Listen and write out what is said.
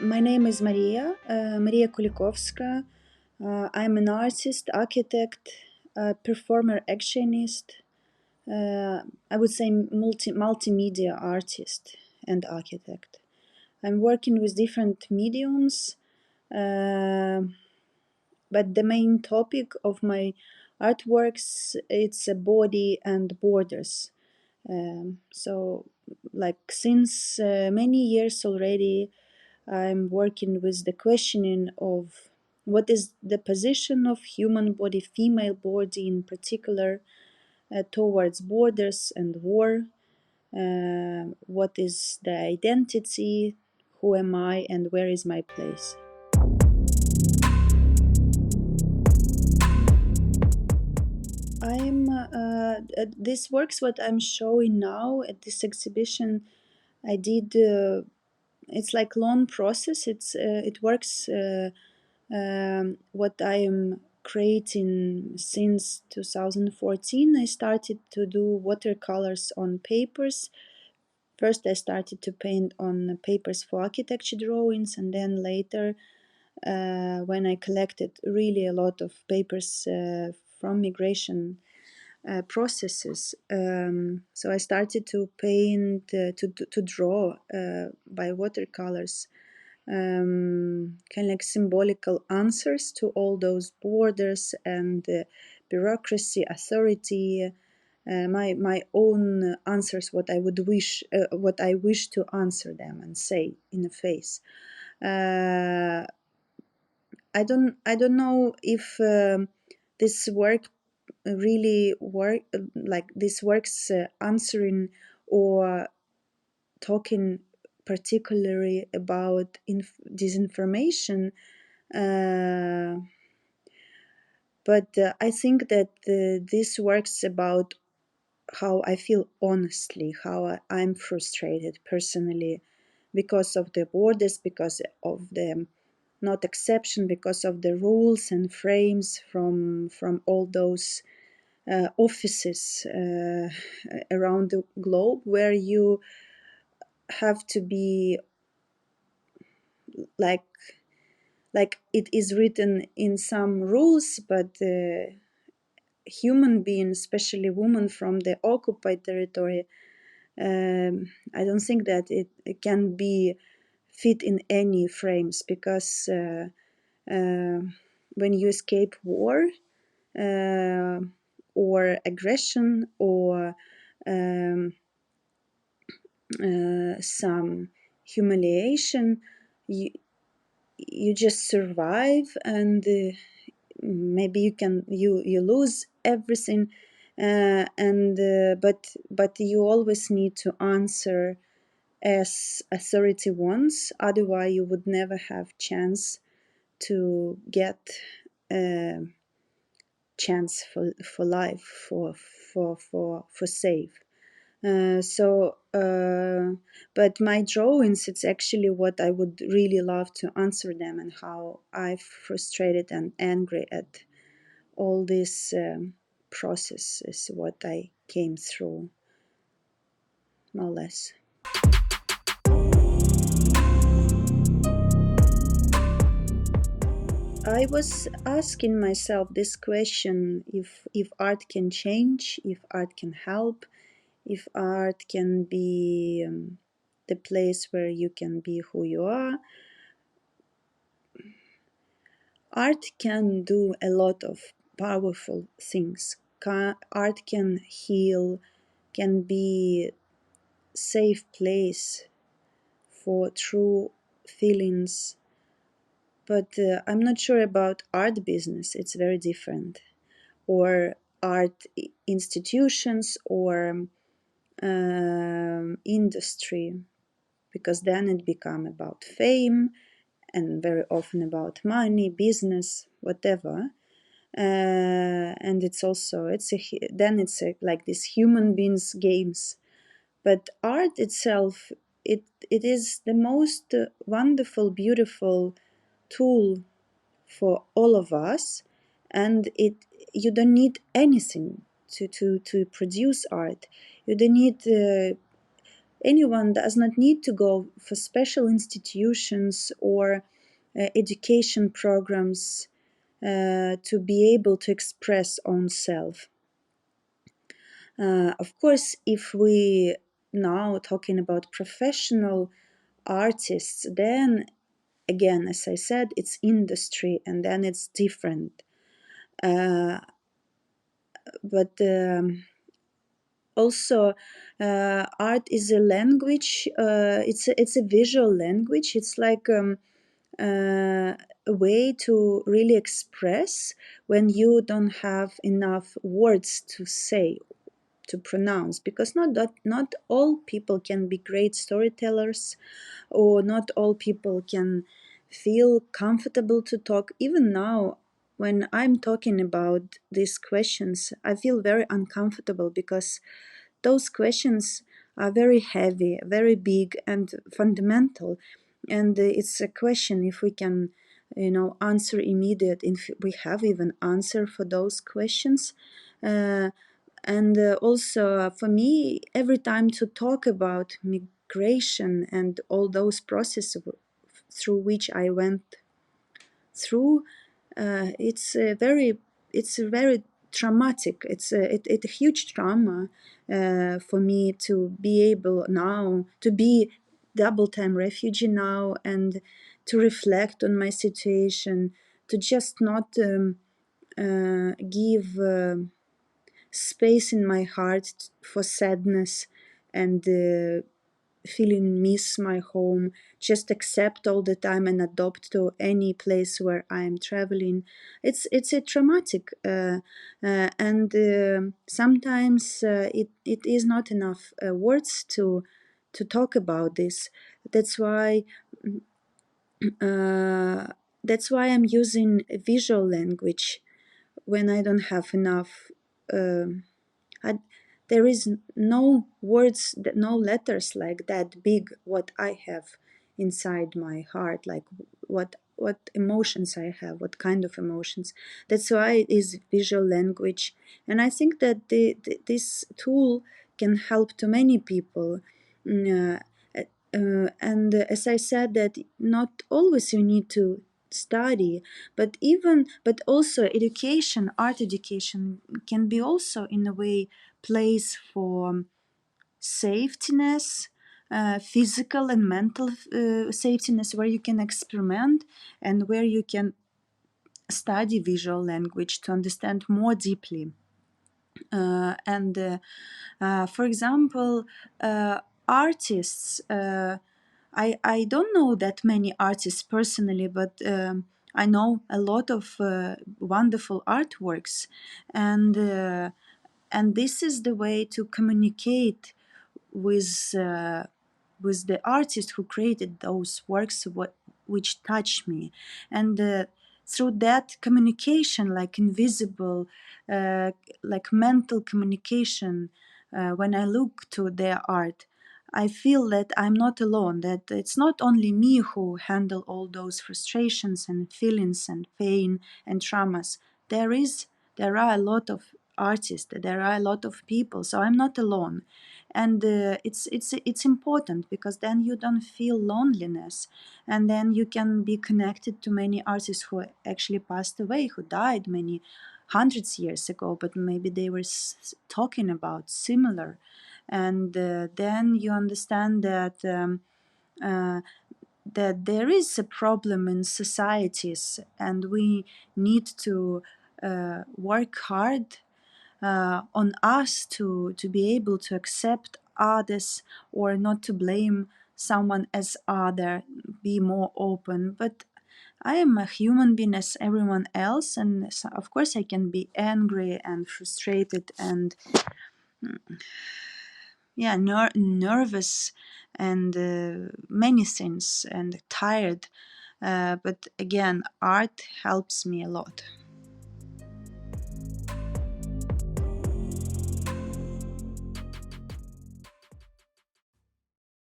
My name is Maria Kulikovska. I'm an artist, architect, performer, actionist. I would say multimedia artist and architect. I'm working with different mediums, uh, but the main topic of my artworks it's a body and borders. So, like since many years already, I'm working with the questioning of what is the position of human body, female body in particular, towards borders and war. What is the identity? Who am I, and where is my place? I'm This works what I'm showing now at this exhibition. I did. It's like long process. It works. What I am creating since 2014. I started to do watercolors on papers. First, I started to paint on papers for architecture drawings, and then later, when I collected really a lot of papers from migration processes. So I started to paint, to draw by watercolors, kind of like symbolical answers to all those borders and bureaucracy, authority. My own answers, what I wish to answer them and say in the face. I don't know if this work really work like this works answering or talking particularly about disinformation, uh, but I think that this works about how I feel honestly, how I'm frustrated personally because of the borders, because of the not exception, because of the rules and frames from all those offices around the globe where you have to be like it is written in some rules, but human beings, especially women from the occupied territory, I don't think that it can be fit in any frames because when you escape war uh, or aggression or um, some humiliation, you just survive, and maybe you lose everything, and but you always need to answer as authority wants. Otherwise, you would never have chance to get a chance for life, for save. But my drawings, it's actually what I would really love to answer them, and how I'm frustrated and angry at all this process is what I came through, more or less. I was asking myself this question: if art can change, if art can help, if art can be the place where you can be who you are. Art can do a lot of powerful things. Art can heal, can be safe place for true feelings. But I'm not sure about art business. It's very different. Or art institutions or industry, because then it become about fame and very often about money, business, whatever. And it's also like this human beings games. But art itself, it is the most wonderful, beautiful tool for all of us, and you don't need anything to produce art. You don't need anyone does not need to go for special institutions or education programs to be able to express own self. Of course, if we now talking about professional artists, then again, as I said, it's industry, and then it's different. But also, art is a language. It's a visual language. It's like a way to really express when you don't have enough words to say, to pronounce, because not all people can be great storytellers, or not all people can feel comfortable to talk. Even now, when I'm talking about these questions, I feel very uncomfortable because those questions are very heavy, very big, and fundamental. And it's a question if we can, answer immediate, if we have even answer for those questions. And also, for me, every time to talk about migration and all those processes through which I went through, it's a very traumatic. It's a huge trauma for me to be able now to be double-time refugee now, and to reflect on my situation, to just not give space in my heart for sadness and feeling miss my home, just accept all the time and adopt to any place where I am traveling. It's a traumatic, and sometimes it is not enough words to talk about this. That's why uh, that's why I'm using visual language when I don't have enough. I, there is no words, no letters like that big what I have inside my heart, like what emotions I have, what kind of emotions. That's why it is visual language, and I think that this tool can help to many people. Mm, and as I said, that not always you need to study, but also education, art education can be also in a way place for safetyness, physical and mental safetyness, where you can experiment and where you can study visual language to understand more deeply. And for example, artists, I don't know that many artists personally, but I know a lot of wonderful artworks, and and this is the way to communicate with the artist who created those works, which touch me. And through that communication, like invisible, uh, like mental communication, when I look to their art, I feel that I'm not alone, that it's not only me who handle all those frustrations and feelings and pain and traumas. There are a lot of artists, there are a lot of people, so I'm not alone. And it's important, because then you don't feel loneliness, and then you can be connected to many artists who actually passed away, who died many hundreds years ago, but maybe they were talking about similar. And then you understand that uh, that there is a problem in societies, and we need to work hard on us to be able to accept others, or not to blame someone as other, be more open. But I am a human being as everyone else, and so of course I can be angry and frustrated and yeah, nervous and many things, and tired. But again, art helps me a lot.